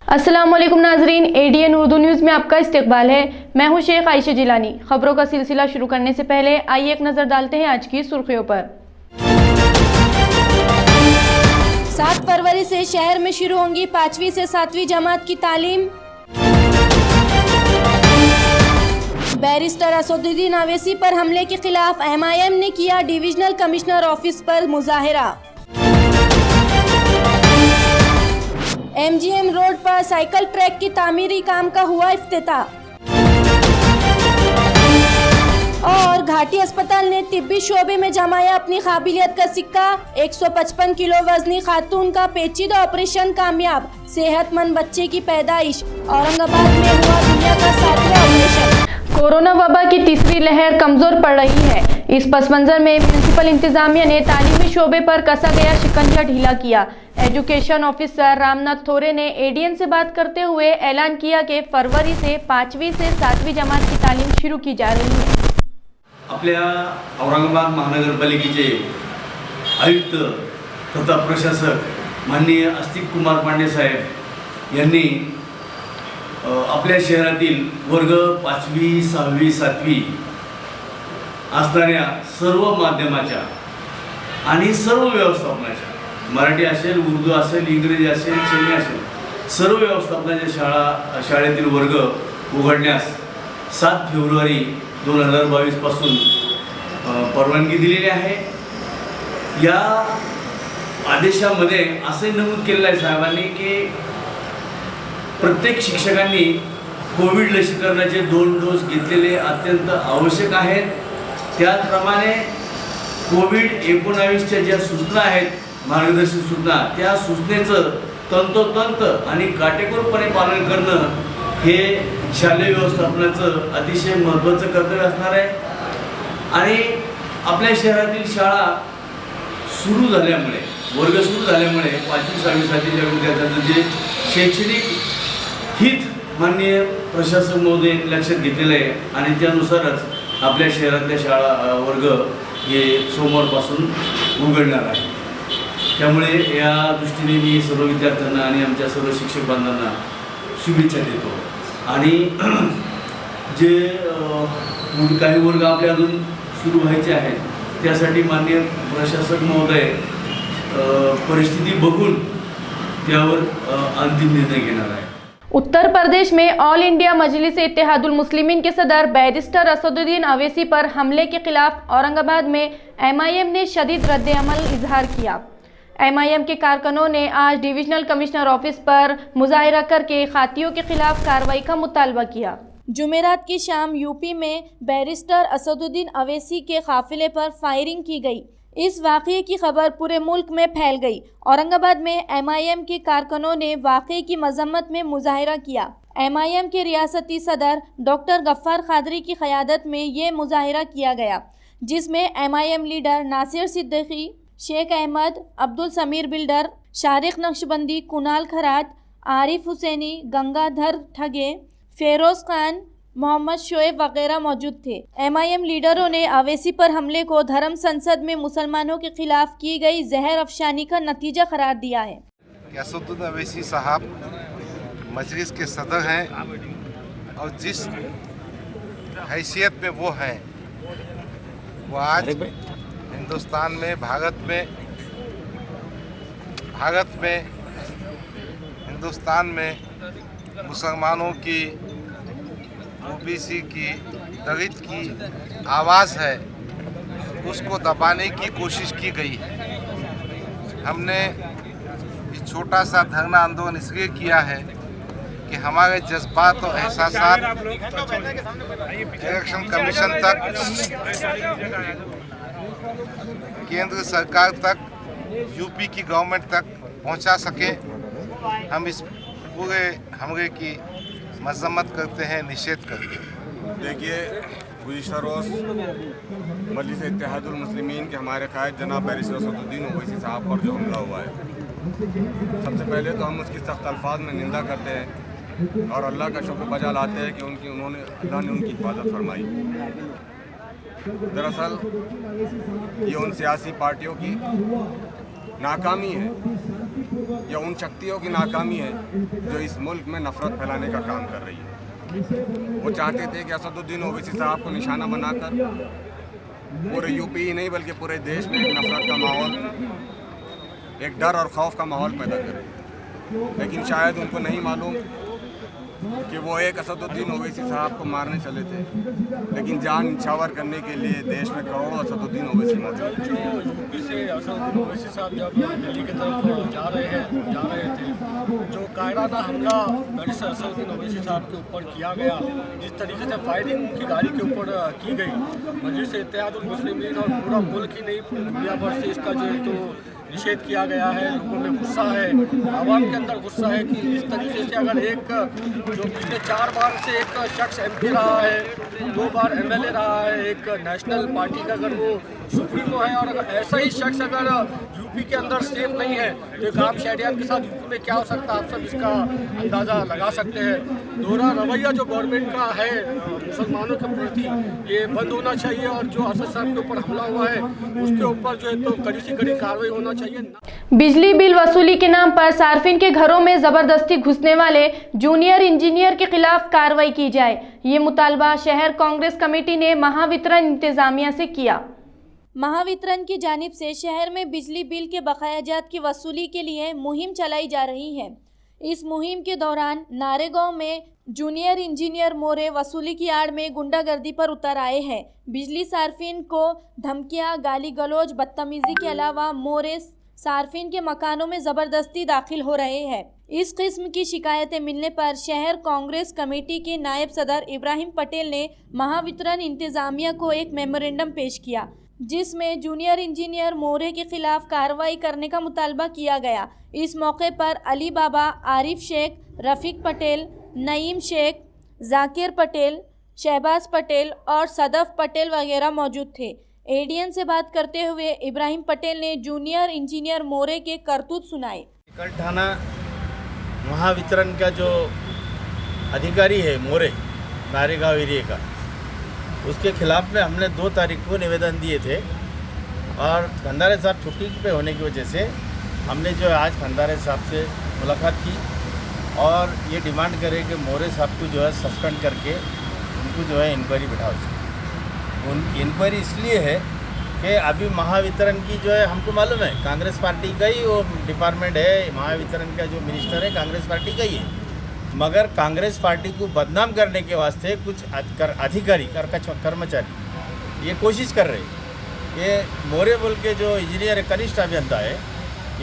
अस्सलामुअलैकुम नाजरीन, ADN Urdu news में आपका इस्तकबाल है। मैं हूं शेख आयशा जिलानी। खबरों का सिलसिला शुरू करने से पहले आइए एक नज़र डालते हैं आज की सुर्खियों पर। 7 फरवरी से शहर में शुरू होंगी 5वीं से 7वीं जमात की तालीम। बैरिस्टर असदुद्दीन अवैसी पर हमले के खिलाफ MIM ने किया डिविजनल कमिश्नर ऑफिस पर मुजाहिरा। MGM रोड पर साइकिल ट्रैक की तामीरी काम का हुआ इफ्तिताह। और घाटी अस्पताल ने तिब्बी शोबे में जमाया अपनी काबिलियत का सिक्का। 155 किलो वजनी खातून का पेचीदा ऑपरेशन कामयाब। सेहतमंद बच्चे की पैदाइश। औरंगाबाद में हुआ दुनिया का 7वां ऑपरेशन। कोरोना वबा की तीसरी लहर कमजोर पड़ रही है। इस पस मंजर में म्यूनिसिपल इंतजामिया ने तालीमी शोबे पर कसा गया शिकंजा ढीला किया। एजुकेशन ऑफिसर रामनाथ थोरे ने ADN से बात करते हुए ऐलान किया कि फरवरी से 5वीं से 7वीं जमात की तालीम शुरू की जा रही है। आपल्या औरंगाबाद महानगरपालिकेचे आयुक्त तथा प्रशासक माननीय अस्तिक कुमार पांडे साहेब यांनी आपल्या शहरातील वर्ग 5वी 6वी 7वी असणाऱ्या सर्व माध्यमाच्या आणि सर्व व्यवस्थापनाच्या, मराठी असेल, उर्दू असेल, इंग्रजी असेल, सेमी असेल, सर्व व्यवस्थापनाच्या शाळेतील वर्ग उघडण्यास 7 फेब्रुवारी 2022 पासून परवानगी दिलेली आहे। या आदेशामध्ये असे नमूद केलेलं आहे साहेबांनी की प्रत्येक शिक्षकांनी कोविड लसीकरणाचे 2 डोस घेतलेले अत्यंत आवश्यक आहेत। त्याचप्रमाणे कोविड-19च्या ज्या सूचना आहेत, मार्गदर्शक सूचना, त्या सूचनेचं तंतोतंत आणि काटेकोरपणे पालन करणं हे शालेय व्यवस्थापनाचं अतिशय महत्त्वाचं कर्तव्य असणार आहे। आणि आपल्या शहरातील शाळा सुरू झाल्यामुळे, वर्ग सुरू झाल्यामुळे 5वी 6वी 7वीच्या विद्यार्थ्यांचं जे शैक्षणिक हित माननीय प्रशासक महोदय लक्षात घेतलेलं आहे आणि त्यानुसारच आपल्या शहरातल्या शाळा वर्ग हे सोमवारपासून उघडणार आहे। त्यामुळे या दृष्टीने मी सर्व विद्यार्थ्यांना आणि आमच्या सर्व शिक्षक बांधवांना शुभेच्छा देतो। आणि जे काही वर्ग आपले अजून सुरू व्हायचे आहेत त्यासाठी माननीय प्रशासक महोदय परिस्थिती बघून त्यावर अंतिम निर्णय घेणार आहे। उत्तर प्रदेश में ऑल इंडिया मजलिस इत्तेहादुल मुस्लिमीन के सदर बैरिस्टर असदुद्दीन अवैसी पर हमले के खिलाफ औरंगाबाद में MIM ने शदीद रद्द-ए-अमल इजहार किया। MIM के कारकुनों ने आज डिविजनल कमिश्नर ऑफिस पर मुजाहिरा करके खातियों के खिलाफ कार्रवाई का मुतालबा किया। जुमेरात की शाम यूपी में बैरिस्टर असदुद्दीन अवैसी के काफिले पर फायरिंग की गई। इस वाक़ये की खबर पूरे मुल्क में फैल गई। औरंगाबाद में MIM के कारकुनों ने वाक़ये की मजम्मत में मुजाहिरा किया। MIM के रियासती सदर डॉक्टर गफ्फार कादरी की क़यादत में ये मुजाहिरा किया गया, जिसमें MIM leader Nasir Siddiqui, Sheikh Ahmed, Abdul Sameer Builder, Shariq Naqshbandi, Kunal Kharat, Arif Hussaini, Gangadhar Thage, Feroz Khan, Mohammad Shoaib वगैरह मौजूद थे। MIM लीडरों ने अवैसी पर हमले को धर्म संसद में मुसलमानों के खिलाफ की गई जहर अफशानी का नतीजा करार दिया है। असदुद्दीन अवैसी साहब मजलिस के सदर हैं और जिस हैसियत में वो हैं, वो आज हिंदुस्तान में, हिंदुस्तान में मुसलमानों की, OBC की, दलित की आवाज़ है, उसको दबाने की कोशिश की गई है। हमने ये छोटा सा धरना आंदोलन इसलिए किया है कि हमारे जज्बात और एहसासात इलेक्शन कमीशन तक, केंद्र सरकार तक, यूपी की गवर्नमेंट तक पहुंचा सके। हम इस पूरे हमले की मजम्मत करते हैं, निषेध करते हैं। देखिए, गुज़िश्ता रोज़ मजलिस इत्तेहादुल मुस्लिमीन के हमारे कायद जनाब बैरिस्टर असदुद्दीन ओवैसी साहब पर जो हमला हुआ है, सबसे पहले तो हम उसकी सख्त अल्फाज में निंदा करते हैं और अल्लाह का शुक्र बजा लाते हैं कि अल्लाह ने उनकी हिफाजत फरमाई। दरअसल ये उन सियासी पार्टियों की नाकामी है या उन शक्तियों की नाकामी है जो इस मुल्क में नफरत फैलाने का काम कर रही है। वो चाहते थे कि असदुद्दीन ओवैसी साहब को निशाना बनाकर पूरे यूपी ही नहीं बल्कि पूरे देश में एक नफरत का माहौल, एक डर और खौफ का माहौल पैदा करें, लेकिन शायद उनको नहीं मालूम कि वो एक असदुद्दीन ओवैसी साहब को मारने चले थे, लेकिन जान निछावर करने के लिए देश में करोड़ों असदुद्दीन ओवैसी मौजूद हैं। यूपी से असदुद्दीन ओवैसी साहब जब दिल्ली की तरफ जा रहे थे, जो कायराना हमला बैरिस्टर असदुद्दीन ओवैसी साहब के ऊपर किया गया, जिस तरीके से फायरिंग उनकी गाड़ी के ऊपर की गई, मजलिस इत्तेहादुल मुस्लिमीन और पूरा मुल्क ही नहीं पूरी दुनिया भर से इसका जो है तो निषेध किया गया है। लोगों में गुस्सा है, आवाम के अंदर गुस्सा है कि इस तरीके से अगर एक जो पिछले 4 बार से एक शख्स MP रहा है, 2 बार MLA रहा है, एक नेशनल पार्टी का अगर वो सुप्रीमो है, और अगर ऐसा ही शख्स अगर यूपी के अंदर सेफ नहीं है तो काम शहरियात के साथ यूपी में क्या हो सकता है, आप सब इसका अंदाज़ा लगा सकते हैं। दोहरा रवैया जो गवर्नमेंट का है मुसलमानों के प्रति, ये बंद होना चाहिए और जो असद साहब के ऊपर हमला हुआ है उसके ऊपर जो है तो कड़ी से कड़ी कार्रवाई होना चाहिए। बिजली बिल वसूली के नाम पर सार्फिन के घरों में जबरदस्ती घुसने वाले जूनियर इंजीनियर के खिलाफ कार्रवाई की जाए, ये मुतालबा शहर कांग्रेस कमेटी ने महावितरण इंतजामिया से किया। महावितरण की जानिब से शहर में बिजली बिल के बकायाजात की वसूली के लिए मुहिम चलाई जा रही है। इस मुहिम के दौरान नारेगांव में जूनियर इंजीनियर मोरे वसूली की आड़ में गुंडागर्दी पर उतर आए हैं। बिजली सार्फिन को धमकियां, गाली गलौज, बदतमीजी के अलावा मोरे सार्फिन के मकानों में ज़बरदस्ती दाखिल हो रहे हैं। इस किस्म की शिकायतें मिलने पर शहर कांग्रेस कमेटी के नायब सदर इब्राहिम पटेल ने महावितरण इंतजामिया को एक मेमोरेंडम पेश किया, जिसमें जूनियर इंजीनियर मोरे के खिलाफ कार्रवाई करने का मुतालबा किया गया। इस मौके पर अली बाबा, आरिफ शेख, रफ़ीक पटेल, नईम शेख, जाकिर पटेल, शहबाज पटेल और सदफ पटेल वगैरह मौजूद थे। एडीएन से बात करते हुए इब्राहिम पटेल ने जूनियर इंजीनियर मोरे के करतूत सुनाए। कल थाना महावितरण का जो अधिकारी है मोरे नारेगांव एरिया का, उसके खिलाफ में हमने 2 तारीख को निवेदन दिए थे और खंडारे साहब छुट्टी पे होने की वजह से हमने जो आज खंडारे साहब से मुलाकात की और ये डिमांड करे कि मोरे साहब को जो है सस्पेंड करके उनको जो है इंक्वायरी बिठाओ। उनकी इंक्वायरी इसलिए है कि अभी महावितरण की जो है, हमको मालूम है कांग्रेस पार्टी का ही वो डिपार्टमेंट है, महावितरण का जो मिनिस्टर है कांग्रेस पार्टी का ही है, मगर कांग्रेस पार्टी को बदनाम करने के वास्ते कुछ अधिकारी कर्मचारी ये कोशिश कर रहे हैं। ये मोरे बोल के जो इंजीनियर कनिष्ठ अभियंता है,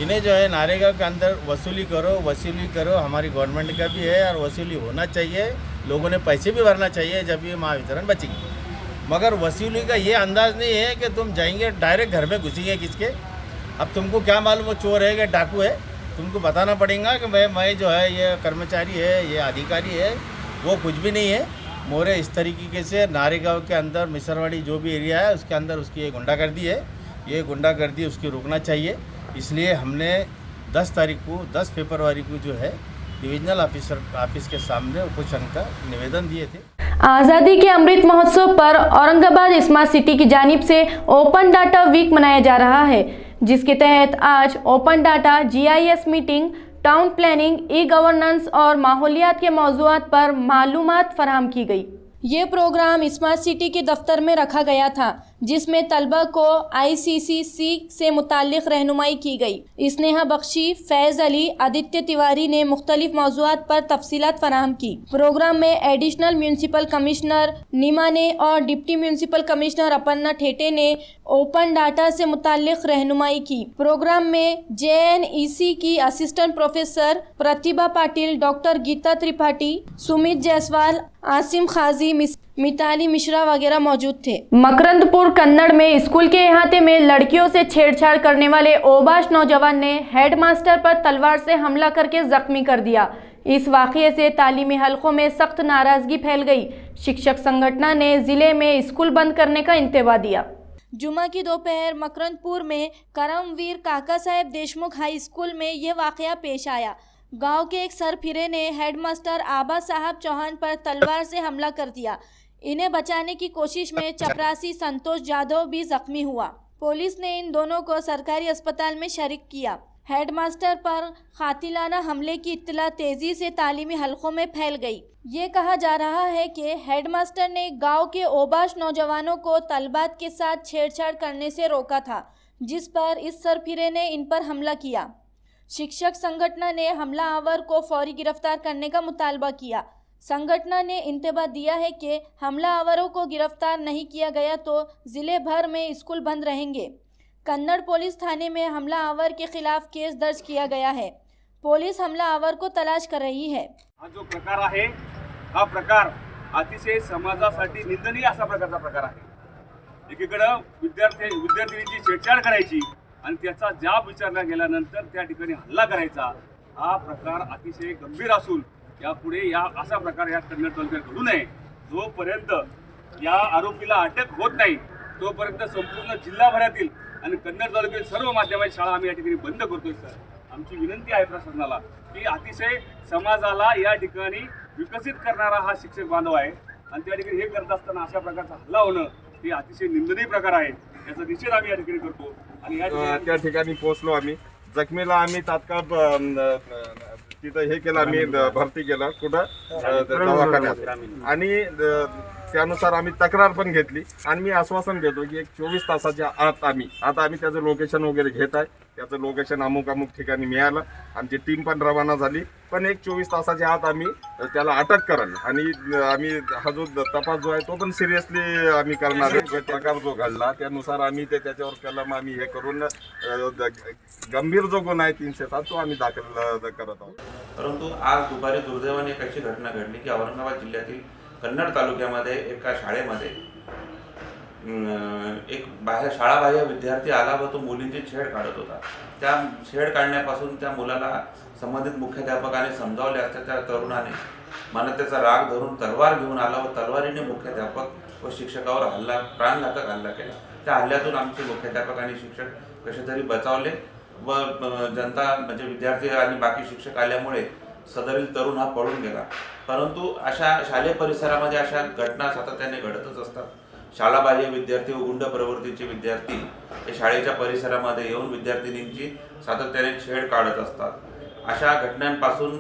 इन्हें जो है नारेगा के अंदर वसूली करो, हमारी गवर्नमेंट का भी है और वसूली होना चाहिए, लोगों ने पैसे भी भरना चाहिए जब ये महावितरण बचेगी। मगर वसूली का ये अंदाज़ नहीं है कि तुम जाएंगे डायरेक्ट घर में घुसेंगे किसके। अब तुमको क्या मालूम वो चोर है कि डाकू है, तुमको बताना पड़ेगा कि मैं जो है ये कर्मचारी है, ये अधिकारी है, वो कुछ भी नहीं है। मोरे इस तरीके से नारेगांव के अंदर मिसरवाड़ी जो भी एरिया है उसके अंदर उसकी ये गुंडागर्दी है, ये गुंडागर्दी उसकी रोकना चाहिए। इसलिए हमने 10 फरवरी को जो है डिविजनल ऑफिस के सामने उपचन का निवेदन दिए थे। आज़ादी के अमृत महोत्सव पर औरंगाबाद स्मार्ट सिटी की जानिब से ओपन डाटा वीक मनाया जा रहा है, जिसके तहत आज open data, GIS meeting, town planning, e-governance और माहौलियात के मौज़ूआत पर मालूमात फराहम की गई। ये प्रोग्राम स्मार्ट सिटी के दफ्तर में रखा गया था, जिसमें तलबा को ICCC से मुताल्लिक़ रहनुमाई की गई। स्नेहा बख्शी, फैज़ अली, आदित्य तिवारी ने मुख्तलिफ मौज़ूआत पर तफसीलात फराहम की। प्रोग्राम में एडिशनल म्यूनसिपल कमिश्नर नीमा ने और डिप्टी म्यूनसिपल कमिश्नर अपर्णा ठेटे ने ओपन डाटा से मुताल्लिक़ रहनुमाई की। प्रोग्राम में JNEC की assistant professor Pratibha Patil, doctor Gita Tripathi, Sumit Jaiswal, Asim खाजी, मिताली मिश्रा वगैरह मौजूद थे। मकरंदपुर कन्नड़ में स्कूल के अहाते में लड़कियों से छेड़छाड़ करने वाले ओबाश नौजवान ने हेडमास्टर पर तलवार से हमला करके जख्मी कर दिया। इस वाक़ये से तालीमी हलकों में सख्त नाराज़गी फैल गई। शिक्षक संगठन ने जिले में स्कूल बंद करने का इंतबा दिया। जुमा की दोपहर मकरंदपुर में करमवीर काका साहेब देशमुख हाई स्कूल में ये वाकया पेश आया। गांव के एक सरफिरे ने हेडमास्टर आबा साहब चौहान पर तलवार से हमला कर दिया। इन्हें बचाने की कोशिश में चपरासी संतोष जाधव भी जख्मी हुआ। पुलिस ने इन दोनों को सरकारी अस्पताल में शरीक किया। हेडमास्टर पर कातिलाना हमले की इत्तला तेजी से तालीमी हलकों में फैल गई। ये कहा जा रहा है कि हेडमास्टर ने गांव के ओबाश नौजवानों को तलबात के साथ छेड़छाड़ करने से रोका था, जिस पर इस सरफिरे ने इन पर हमला किया। शिक्षक संगठन ने हमलावर को फौरी गिरफ्तार करने का मुतालबा किया। संगठन ने इंतबा दिया है कि हमलावरों को गिरफ्तार नहीं किया गया तो जिले भर में स्कूल बंद रहेंगे। कन्नड़ पुलिस थाने में हमलावर के खिलाफ केस दर्ज किया गया है। पुलिस हमलावर को तलाश कर रही है। हा जो प्रकार आहे हा प्रकार अतिशय समाजासाठी निंदनीय असा प्रकारचा प्रकार आहे। एकीकडे विद्यार्थिनीची छेडछाड करायची आणि त्याचा जाब विचारला गेल्यानंतर त्या ठिकाणी हल्ला करायचा, हा प्रकार अतिशय गंभीर असून यापुढे असा प्रकार या कन्नड तालुक्यात घडू नये। जोपर्यंत या आरोपीला अटक होत नाही तोपर्यंत संपूर्ण जिल्हाभरातील आणि कन्नड तालुक्यातील सर्व माध्यमिक शाळा आम्ही या ठिकाणी बंद करतोय। सर, आमची विनंती आहे प्रशासनाला की अतिशय समाजाला या ठिकाणी विकसित करणारा हा शिक्षक बांधव आहे आणि त्या ठिकाणी हे करत असताना अशा प्रकारचा हल्ला होणं हे अतिशय निंदनीय प्रकार आहे। याचा निषेध आम्ही या ठिकाणी करतो आणि त्या ठिकाणी पोहोचलो आम्ही। जखमीला आम्ही तात्काळ तिथं हे केलं, आम्ही भरती केलं कुठं दवाखान्यात आणि त्यानुसार आम्ही तक्रार पण घेतली आणि मी आश्वासन देतो की एक 24 तासाच्या आत आम्ही त्याचं लोकेशन वगैरे घेत आहे। त्याचं लोकेशन अमुक ठिकाणी मिळालं, आमची टीम पण रवाना झाली, पण एक 24 तासाच्या आत आम्ही त्याला अटक कराल आणि आम्ही हा जो तपास जो आहे तो पण सिरियसली आम्ही करणार आहे। प्रकार जो घडला त्यानुसार आम्ही त्याच्यावर कलम आम्ही हे करून गंभीर जो गुन्हा आहे 307 तो आम्ही दाखल करत आहोत। परंतु आज दुपारी दुर्दैवाने एक अशी घटना घडली की औरंगाबाद जिल्ह्यातील कन्नड तालुक्यामध्ये एका शाळेमध्ये एक शाळाबाह्य विद्यार्थी आला व तो मुलींची छेड काढत होता। त्या छेड काढण्यापासून त्या मुलाला संबंधित मुख्याध्यापकाने समजावले असता त्या तरुणाने मनात त्याचा राग धरून तलवार घेऊन आला व तलवारीने मुख्याध्यापक व शिक्षकावर प्राणघातक हल्ला केला। त्या हल्ल्यातून आमचे मुख्याध्यापक आणि शिक्षक कसे तरी बचावले व जनता म्हणजे विद्यार्थी आणि बाकी शिक्षक आल्यामुळे सदरील तरुण हा पळून गेला। परंतु अशा शालेय परिसरामध्ये अशा घटना सातत्याने घडतच असतात। शाळाबाह्य विद्यार्थी व गुंड प्रवृत्तीचे विद्यार्थी हे शाळेच्या परिसरामध्ये येऊन विद्यार्थिनींची सातत्याने छेड काढत असतात। अशा घटनांपासून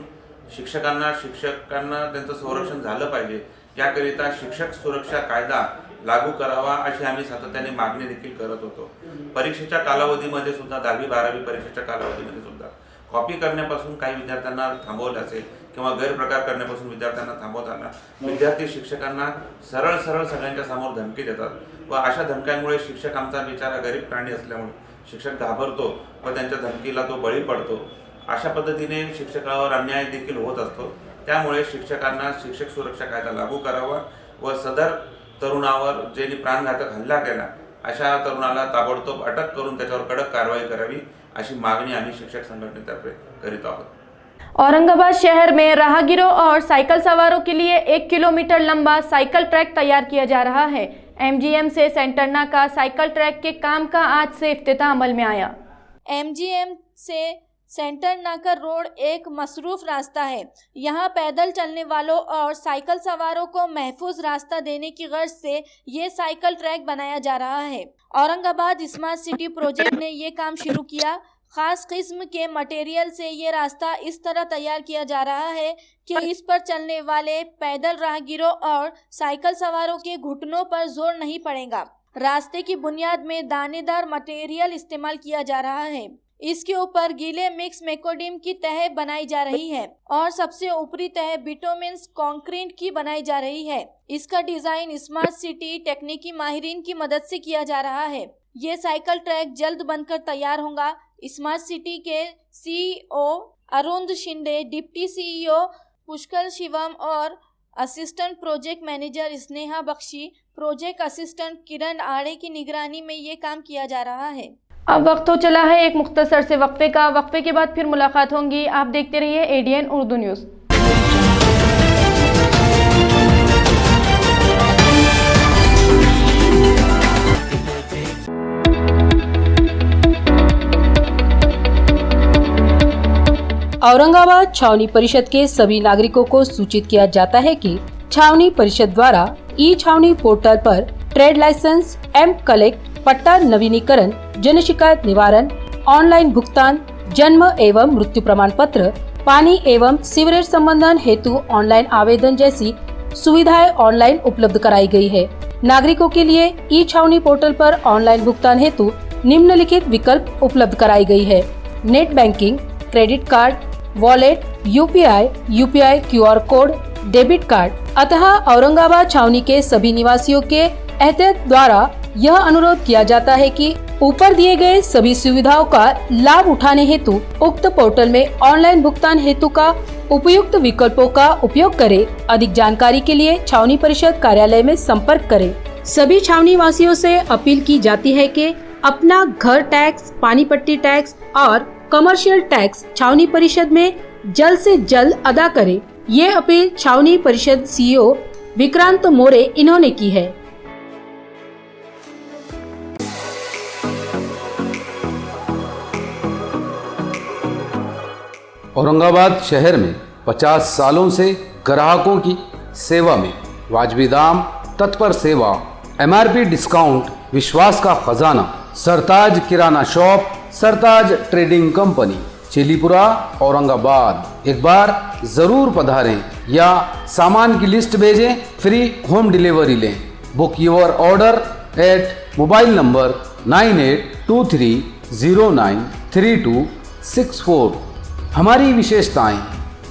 शिक्षकांना त्यांचं संरक्षण झालं पाहिजे, याकरिता शिक्षक सुरक्षा कायदा लागू करावा अशी आम्ही सातत्याने मागणी देखील करत होतो। परीक्षेच्या कालावधीमध्ये सुद्धा 10वी 12वी परीक्षेच्या कालावधीमध्ये सुद्धा कॉपी करण्यापासून काही विद्यार्थ्यांना थांबवलं असेल किंवा गैरप्रकार करण्यापासून विद्यार्थ्यांना थांबवताना विद्यार्थी शिक्षकांना सरळ सगळ्यांच्या समोर धमकी देतात व अशा धमक्यांमुळे शिक्षक आमचा बिचारा गरीब प्राणी असल्यामुळे शिक्षक घाबरतो व त्यांच्या धमकीला तो बळी पडतो। अशा पद्धतीने शिक्षकावर अन्याय देखील होत असतो। त्यामुळे शिक्षकांना शिक्षक सुरक्षा कायदा लागू करावा व सदर तरुणावर ज्यांनी प्राणघातक हल्ला केला अशा तरुणाला ताबडतोब अटक करून त्याच्यावर कडक कारवाई करावी अशी मागणी आम्ही शिक्षक संघटनेतर्फे करीत आहोत। औरंगाबाद शहर में राहगीरों और साइकिल सवारों के लिए 1 किलोमीटर लंबा साइकिल ट्रैक तैयार किया जा रहा है। एमजीएम से सेंटर नाका साइकिल ट्रैक के काम का आज से इफ्तिताह अमल में आया। एमजीएम से सेंटर नाका रोड एक मसरूफ रास्ता है। यहाँ पैदल चलने वालों और साइकिल सवारों को महफूज रास्ता देने की गर्ज से ये साइकिल ट्रैक बनाया जा रहा है। औरंगाबाद स्मार्ट सिटी प्रोजेक्ट ने ये काम शुरू किया। खास किस्म के मटेरियल से ये रास्ता इस तरह तैयार किया जा रहा है कि इस पर चलने वाले पैदल राहगीरों और साइकिल सवारों के घुटनों पर जोर नहीं पड़ेगा। रास्ते की बुनियाद में दानेदार मटेरियल इस्तेमाल किया जा रहा है। इसके ऊपर गीले मिक्स मेकोडीम की तह बनाई जा रही है और सबसे ऊपरी तह बिटुमेन्स कंक्रीट की बनाई जा रही है। इसका डिजाइन स्मार्ट सिटी टेक्निकी माहिरीन की मदद से किया जा रहा है। ये साइकिल ट्रैक जल्द बनकर तैयार होगा। स्मार्ट सिटी के CEO Arun Shinde, deputy CEO Pushkar Shivam और assistant project manager Sneha Bakshi, project assistant Kiran Aade की निगरानी में ये काम किया जा रहा है। अब वक्त हो चला है एक मुख्तसर से वक्फे का। वक्फे के बाद फिर मुलाकात होंगी। आप देखते रहिए एडीएन उर्दू न्यूज़। औरंगाबाद छावनी परिषद के सभी नागरिकों को सूचित किया जाता है कि छावनी परिषद द्वारा ई छावनी पोर्टल पर ट्रेड लाइसेंस, एम कलेक्ट, पट्टा नवीनीकरण, जन शिकायत निवारण, ऑनलाइन भुगतान, जन्म एवं मृत्यु प्रमाण पत्र, पानी एवं सीवरेज संबंधन हेतु ऑनलाइन आवेदन जैसी सुविधाएं ऑनलाइन उपलब्ध कराई गई है। नागरिकों के लिए ई छावनी पोर्टल पर ऑनलाइन भुगतान हेतु निम्नलिखित विकल्प उपलब्ध कराई गई है। Net banking, credit card, wallet, UPI QR code, debit card. अतः औरंगाबाद छावनी के सभी निवासियों के एहतियात द्वारा यह अनुरोध किया जाता है कि ऊपर दिए गए सभी सुविधाओं का लाभ उठाने हेतु उक्त पोर्टल में ऑनलाइन भुगतान हेतु का उपयुक्त विकल्पों का उपयोग करें। अधिक जानकारी के लिए छावनी परिषद कार्यालय में संपर्क करें। सभी छावनी वासियों से अपील की जाती है कि अपना घर टैक्स, पानी पट्टी टैक्स और कमर्शियल टैक्स छावनी परिषद में जल्द से जल्द अदा करें। ये अपील छावनी परिषद CEO विक्रांत मोरे इन्होंने की है। औरंगाबाद शहर में 50 सालों से ग्राहकों की सेवा में वाजबी दाम, तत्पर सेवा, MRP डिस्काउंट, विश्वास का खजाना, Sartaj Kirana shop, Sartaj trading company, Chilipura, Aurangabad. एक बार जरूर पधारें या सामान की लिस्ट भेजें, फ्री होम डिलीवरी लें। Book your order at mobile number 9823093264। हमारी विशेषताएं: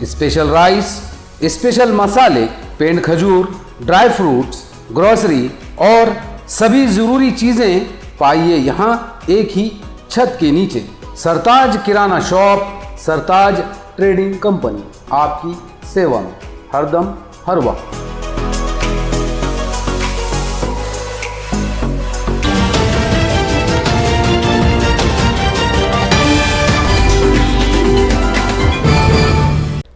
स्पेशल राइस, स्पेशल मसाले, पेंड खजूर, ड्राई फ्रूट्स, ग्रोसरी और सभी जरूरी चीजें पाइए यहाँ एक ही छत के नीचे। सरताज Kirana shop, Sartaj trading company, आपकी सेवा में हरदम हर वक्त।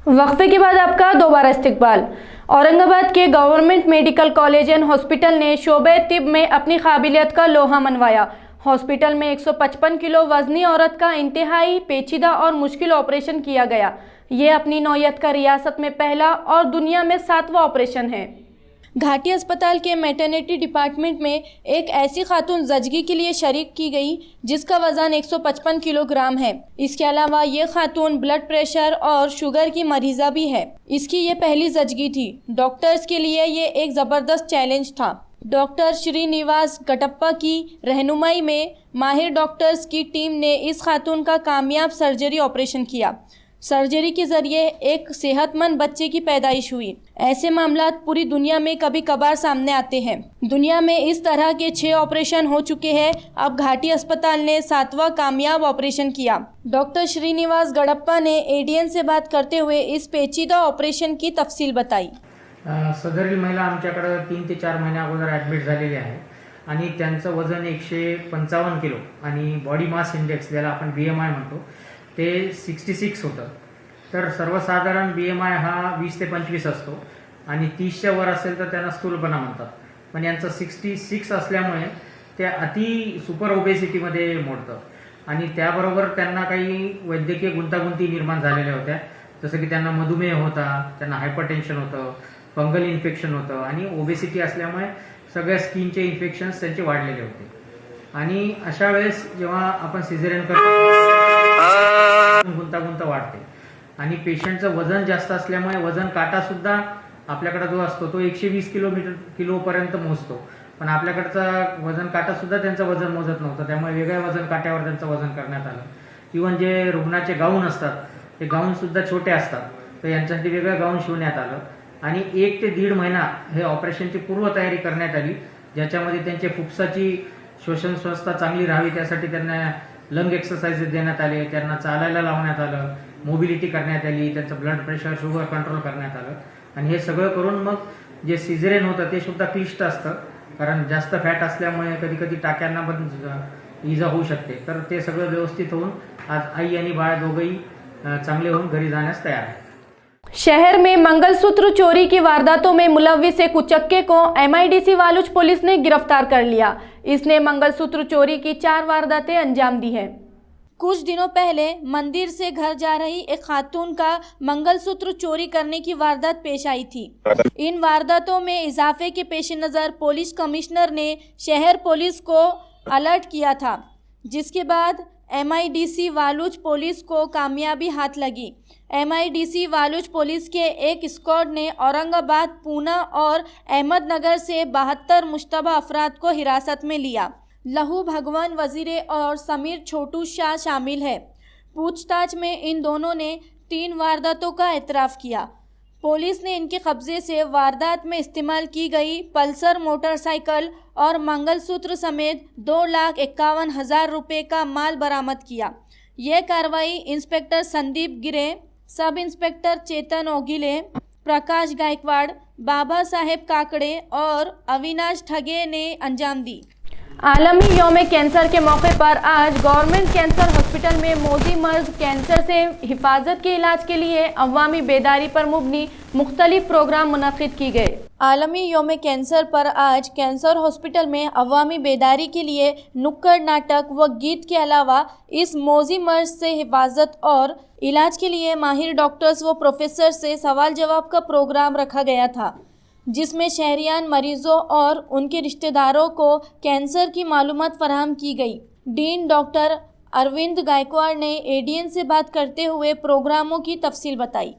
वक्फे के बाद आपका दोबारा इस्तकबाल। औरंगाबाद के government medical college and hospital ने शोबे तिब में अपनी काबिलियत का लोहा मनवाया। हॉस्पिटल में 155 किलो वजनी औरत का इंतहाई पेचीदा और मुश्किल ऑपरेशन किया गया। ये अपनी नौयत का रियासत में पहला और दुनिया में 7वां ऑपरेशन है। घाटी अस्पताल के मैटरनिटी डिपार्टमेंट में एक ऐसी खातून जजगी के लिए शरीक की गई जिसका वजन 155 किलोग्राम है। इसके अलावा ये खातून ब्लड प्रेशर और शुगर की मरीजा भी है। इसकी ये पहली जजगी थी। डॉक्टर्स के लिए ये एक ज़बरदस्त चैलेंज था। डॉक्टर श्रीनिवास गटप्पा की रहनुमाई में माहिर डॉक्टर्स की टीम ने इस खातून का कामयाब सर्जरी ऑपरेशन किया। सर्जरी के जरिए एक सेहतमंद बच्चे की पैदाइश हुई। ऐसे मामला पूरी दुनिया में कभी कभार सामने आते हैं। दुनिया में इस तरह के 6 ऑपरेशन हो चुके हैं। अब घाटी अस्पताल ने 7वां कामयाब ऑपरेशन किया। डॉक्टर श्रीनिवास गडप्पा ने ADN से बात करते हुए इस पेचीदा ऑपरेशन की तफसील बताई। सदरील महिला आमच्याकडे 3 ते 4 महिन्या अगोदर ॲडमिट झालेली आहे आणि त्यांचं वजन 155 किलो आणि बॉडी मास इंडेक्स ज्याला आपण BMI म्हणतो ते 66 होतं। तर सर्वसाधारण BMI हा 20 ते 25 असतो आणि 30च्या वर असेल तर त्यांना स्थूलपणा म्हणतात, पण यांचं 66 असल्यामुळे ते अति सुपर ओबेसिटीमध्ये मोडतं आणि त्याबरोबर त्यांना काही वैद्यकीय गुंतागुंती निर्माण झालेल्या होत्या, जसं की त्यांना मधुमेह होता, त्यांना हायपरटेन्शन होतं, फंगल इन्फेक्शन होतं आणि ओबेसिटी असल्यामुळे सगळ्या स्किनचे इन्फेक्शन्स त्यांचे वाढलेले होते। आणि अशा वेळेस जेव्हा आपण सिझेरियन करतो गुंतागुंत वाढते आणि पेशंटचं वजन जास्त असल्यामुळे वजन काटा सुद्धा आपल्याकडे जो असतो तो 120 किलोपर्यंत मोजतो, पण आपल्याकडचा वजन काटा सुद्धा त्यांचं वजन मोजत नव्हतं, त्यामुळे वेगळ्या वजन काट्यावर त्यांचं वजन करण्यात आलं। इव्हन जे रुग्णाचे गाऊन असतात ते गाऊन सुद्धा छोटे असतात, तर यांच्यासाठी वेगळं गाऊन शिवण्यात आलं आणि 1 ते 1.5 महिना हे ऑपरेशनची पूर्वतयारी करण्यात आली, ज्याच्यामध्ये त्यांच्या फुफ्साची श्वसन संस्था चांगली राहावी त्यासाठी त्यांना लंग एक्सरसाइजेस देण्यात आले, त्यांना चालायला लावण्यात आलं, मोबिलिटी करण्यात आली, त्यांचं ब्लड प्रेशर, शुगर कंट्रोल करण्यात आलं आणि हे सगळं करून मग जे सिझेरियन होतं ते सुद्धा क्लिष्ट असतं, कारण जास्त फॅट असल्यामुळे कधी कधी टाक्यांना पण इजा होऊ शकते। तर ते सगळं व्यवस्थित होऊन आज आई आणि बाळ दोघंही चांगले होऊन घरी जाण्यास तयार आहेत। शहर में मंगलसूत्र चोरी की वारदातों में मुलव्विस एक उचक्के को MIDC वालुच पुलिस ने गिरफ्तार कर लिया। इसने मंगलसूत्र चोरी की 4 वारदातें अंजाम दी हैं। कुछ दिनों पहले मंदिर से घर जा रही एक खातून का मंगलसूत्र चोरी करने की वारदात पेश आई थी। इन वारदातों में इजाफे के पेश नज़र पुलिस कमिश्नर ने शहर पुलिस को अलर्ट किया था, जिसके बाद MIDC वालूज पुलिस को कामयाबी हाथ लगी। MIDC वालूज पुलिस के एक स्क्वाड ने औरंगाबाद, पूना और अहमदनगर से 72 मुश्तबा अफराद को हिरासत में लिया। लहू भगवान वजीरे और समीर छोटू शाह शामिल है। पूछताछ में इन दोनों ने 3 वारदातों का एतराफ़ किया। पुलिस ने इनके कब्जे से वारदात में इस्तेमाल की गई पल्सर मोटरसाइकिल और मंगलसूत्र समेत 2,51,000 रुपये का माल बरामद किया। यह कार्रवाई इंस्पेक्टर संदीप गिरे, सब इंस्पेक्टर चेतन ओगिले, प्रकाश गायकवाड़, बाबा साहेब काकड़े और अविनाश ठगे ने अंजाम दी। आलमी यौम कैंसर के मौके पर आज गवर्नमेंट कैंसर हॉस्पिटल में मोदी मर्ज कैंसर से हिफाजत के इलाज के लिए अवामी बेदारी पर मुबनी मुख्तलिफ प्रोग्राम मुनक़िद की गए। आलमी यौम कैंसर पर आज कैंसर हॉस्पिटल में अवामी बेदारी के लिए नुक्कड़ नाटक व गीत के अलावा इस मोदी मर्ज से हिफाजत और इलाज के लिए माहिर डॉक्टर्स व प्रोफेसर से सवाल जवाब का प्रोग्राम रखा गया था, जिसमें शहरियान मरीजों और उनके रिश्तेदारों को कैंसर की मालूमात फराहम की गई। डीन डॉक्टर अरविंद गायकवाड़ ने ADN से बात करते हुए प्रोग्रामों की तफसील बताई।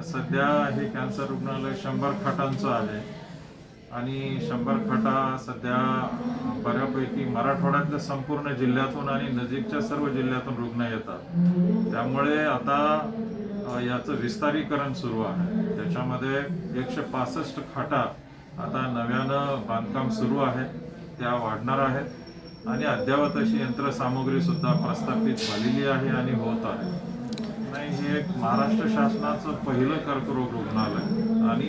सध्या हे कॅन्सर रुग्णालय 100 खाटांचं आहे आणि 100 खाटा सध्या बऱ्यापैकी मराठवाड्यातल्या संपूर्ण जिल्ह्यातून आणि नजीकच्या सर्व जिल्ह्यातून रुग्ण येतात। त्यामुळे आता याचं विस्तारीकरण सुरू आहे। त्याच्यामध्ये 165 खाटा आता नव्यानं बांधकाम सुरू आहे, त्या वाढणार आहेत आणि अद्यावत अशी यंत्रसामुग्री सुद्धा प्रस्थापित झालेली आहे आणि होत आहे। नाही, हे एक महाराष्ट्र शासनाचं पहिलं कर्करोग रुग्णालय आणि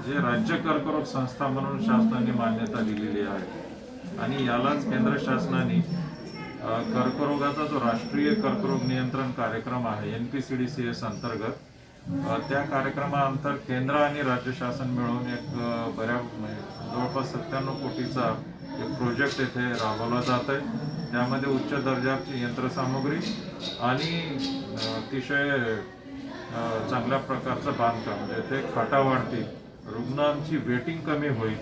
जे राज्य कर्करोग संस्था म्हणून शासनाने मान्यता दिलेली आहे आणि यालाच केंद्र शासनाने कर्करोगाचा जो राष्ट्रीय कर्करोग नियंत्रण कार्यक्रम आहे NPCDCS अंतर्गत, त्या कार्यक्रमाअंतर्गत केंद्र आणि राज्य शासन मिळून एक जवळपास 97 कोटीचा एक प्रोजेक्ट येथे राबवला जात आहे। त्यामध्ये उच्च दर्जाची यंत्रसामुग्री आणि अतिशय चांगल्या प्रकारचं बांधकाम, जेथे खाटा वाढतील, रुग्णांची वेटिंग कमी होईल,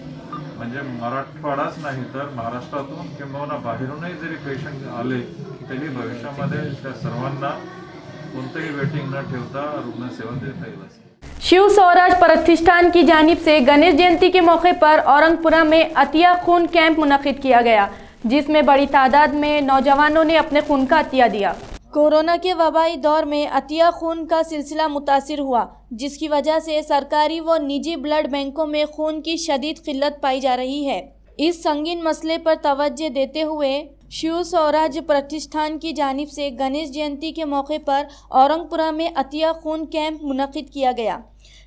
म्हणजे मराठवाडाच नाही तर महाराष्ट्रातून किंवा बाहेरूनही जरी पेशंट आले तरी भविष्यामध्ये त्या सर्वांना कोणतेही वेटिंग न ठेवता रुग्णसेवा देता येईल। शिव स्वराज प्रतिष्ठान की जानिब से गणेश जयंती के मौके पर औरंगपुरा में अतिया खून कैंप मुनक़िद किया गया, जिसमें बड़ी तादाद में नौजवानों ने अपने खून का अतिया दिया। कोरोना के वबाई दौर में अतिया खून का सिलसिला मुतासिर हुआ, जिसकी वजह से सरकारी व निजी ब्लड बैंकों में खून की शदीद किल्लत पाई जा रही है। इस संगीन मसले पर तवज्जो देते हुए शिव स्वराज प्रतिष्ठान की जानिब से गणेश जयंती के मौके पर औरंगपुरा में अतिया खून कैंप मुनक़िद किया गया,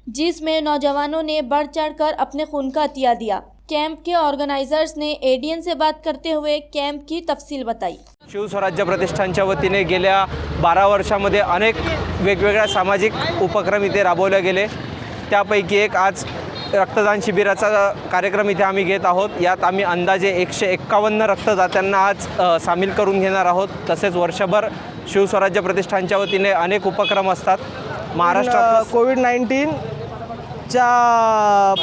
जिसमें नौजवानों ने बढ़ चढ़कर अपने खून का अतिया दिया। कैंप के ऑर्गेनाइजर्स ने ADN से बात करते हुए कैंप की तफसील बताई। शिव स्वराज्य प्रतिष्ठानच्या वतीने गेल्या 12 वर्षामध्ये अनेक वेगवेगळ्या सामाजिक उपक्रम इथे राबवले गेले। त्यापैकी एक आज रक्तदान शिबिराचा कार्यक्रम इथे आम्ही घेत आहोत। यात आम्ही अंदाजे 151 रक्तदात्यांना आज सामील करून घेणार आहोत। तसेच वर्षभर शिव स्वराज्य प्रतिष्ठानच्या वतीने अनेक उपक्रम असतात। महाराष्ट्रात कोविड-19 च्या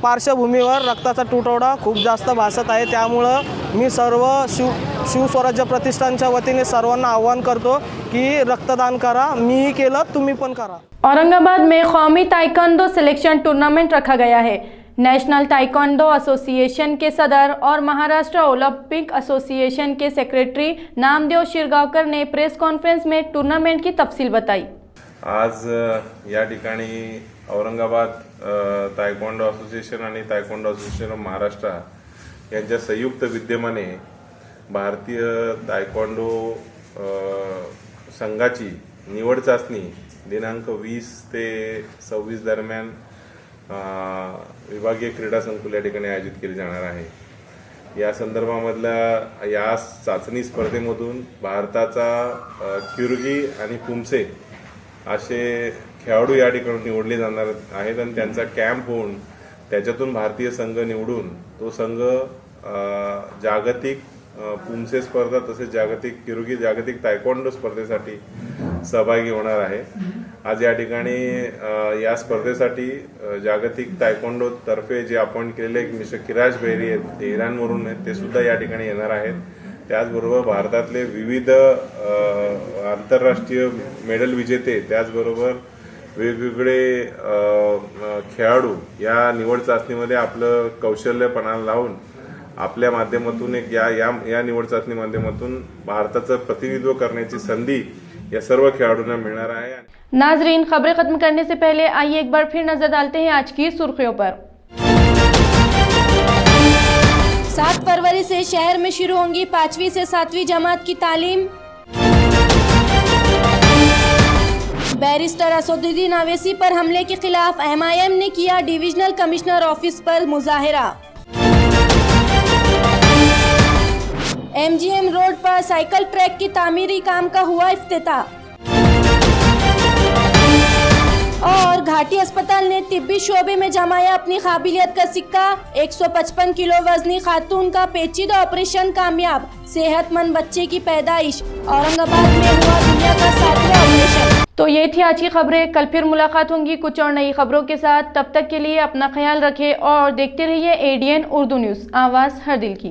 पार्श्वभूमीवर रक्ताचा तुटवडा खूप जास्त भासत आहे। त्यामुळं मी सर्व शिव स्वराज्य प्रतिष्ठानच्या वतीने सर्वांना आवाहन करतो की रक्तदान करा। मीही केलं, तुम्ही पण करा। औरंगाबाद में कौमी ताइक्वांडो सिलेक्शन टूर्नामेंट रखा गया है। नेशनल ताइक्वांडो एसोसिएशन के सदर और महाराष्ट्र ओलंपिक एसोसिएशन के सेक्रेटरी नामदेव शिरगावकर ने प्रेस कॉन्फ्रेंस में टूर्नामेंट की तफसील बताई। आज या ठिकाणी औरंगाबाद तायक्वांडो असोसिएशन आणि तायक्वांडो असोसिएशन ऑफ महाराष्ट्र यांच्या संयुक्त विद्यमाने भारतीय तायक्वांडो संघाची निवड चाचणी दिनांक 20 ते 26 दरम्यान विभागीय क्रीडा संकुल या ठिकाणी आयोजित केली जाणार आहे। या संदर्भामधल्या या चाचणी स्पर्धेमधून भारताचा क्युर्गी आणि पुमसे असे खेळाडू या ठिकाणी निवडले जाणार आहेत आणि त्यांचा कॅम्प होऊन त्याच्यातून भारतीय संघ निवडून तो संघ जागतिक पुमसे स्पर्धा तसेच जागतिक तायक्वांडो स्पर्धेसाठी सहभागी होणार आहे. आज या ठिकाणी या स्पर्धेसाठी जागतिक तायक्वांडो तर्फे जे अपॉइंट केलेले मिस्टर किराज बेरी आहेत, ते इराणवरून आहेत, ते सुद्धा या ठिकाणी येणार आहेत. त्याचबरोबर भारतातले विविध आंतरराष्ट्रीय मेडल विजेते, त्याचबरोबर वेगवेगळे खेळाडू या निवड चाचणीमध्ये आपलं कौशल्य पणाला लावून आपल्या माध्यमातून एक या निवड चाचणी माध्यमातून भारताचं प्रतिनिधित्व करण्याची संधी या सर्व खेळाडूंना मिळणार आहे. नाजरीन, खबरें खत्म करने से पहले आइए एक बार फिर नजर डालते हैं आज की सुर्खियों पर। 7 फरवरी से शहर में शुरू होंगी 5वीं से 7वीं जमात की तालीम। बैरिस्टर असदुद्दीन अवैसी पर हमले के खिलाफ MIM ने किया डिविजनल कमिश्नर ऑफिस पर मुजाहिरा। MGM रोड पर साइकिल ट्रैक की तामीरी काम का हुआ इफ्तिताह। और घाटी अस्पताल ने तिब्बी शोबे में जमाया अपनी काबिलियत का सिक्का। 155 किलो वजनी खातून का पेचीदा ऑपरेशन कामयाब। सेहतमंद बच्चे की पैदाइश। औरंगाबाद में हुआ दुनिया का 7वां ऑपरेशन। तो ये थी आज की खबरें। कल फिर मुलाकात होंगी कुछ और नई खबरों के साथ। तब तक के लिए अपना ख्याल रखें और देखते रहिए ADN उर्दू न्यूज़, आवाज़ हर दिल की।